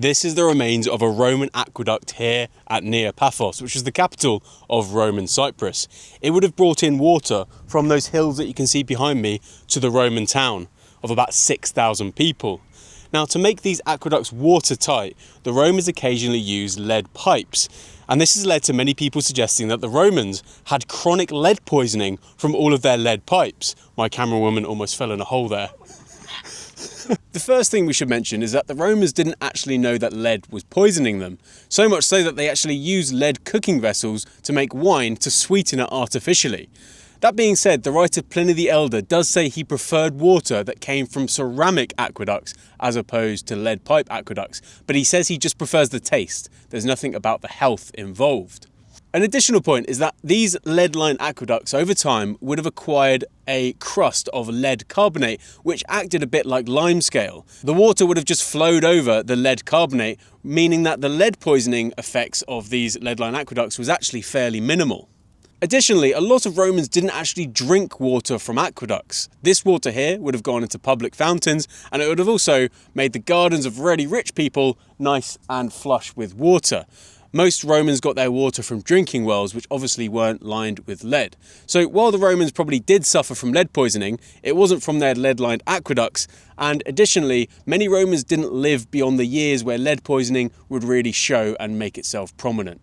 This is the remains of a Roman aqueduct here at near Paphos, which was the capital of Roman Cyprus. It would have brought in water from those hills that you can see behind me to the Roman town of about 6,000 people. Now, to make these aqueducts watertight, the Romans occasionally used lead pipes, and this has led to many people suggesting that the Romans had chronic lead poisoning from all of their lead pipes. My camerawoman almost fell in a hole there. The first thing we should mention is that the Romans didn't actually know that lead was poisoning them, so much so that they actually used lead cooking vessels to make wine to sweeten it artificially. That being said, the writer Pliny the Elder does say he preferred water that came from ceramic aqueducts as opposed to lead pipe aqueducts, but he says he just prefers the taste. There's nothing about the health involved. An additional point is that these lead-lined aqueducts over time would have acquired a crust of lead carbonate, which acted a bit like limescale. The water would have just flowed over the lead carbonate, meaning that the lead poisoning effects of these lead-lined aqueducts was actually fairly minimal. Additionally, a lot of Romans didn't actually drink water from aqueducts. This water here would have gone into public fountains, and it would have also made the gardens of really rich people nice and flush with water. Most Romans got their water from drinking wells, which obviously weren't lined with lead. So while the Romans probably did suffer from lead poisoning, it wasn't from their lead-lined aqueducts. And additionally, many Romans didn't live beyond the years where lead poisoning would really show and make itself prominent.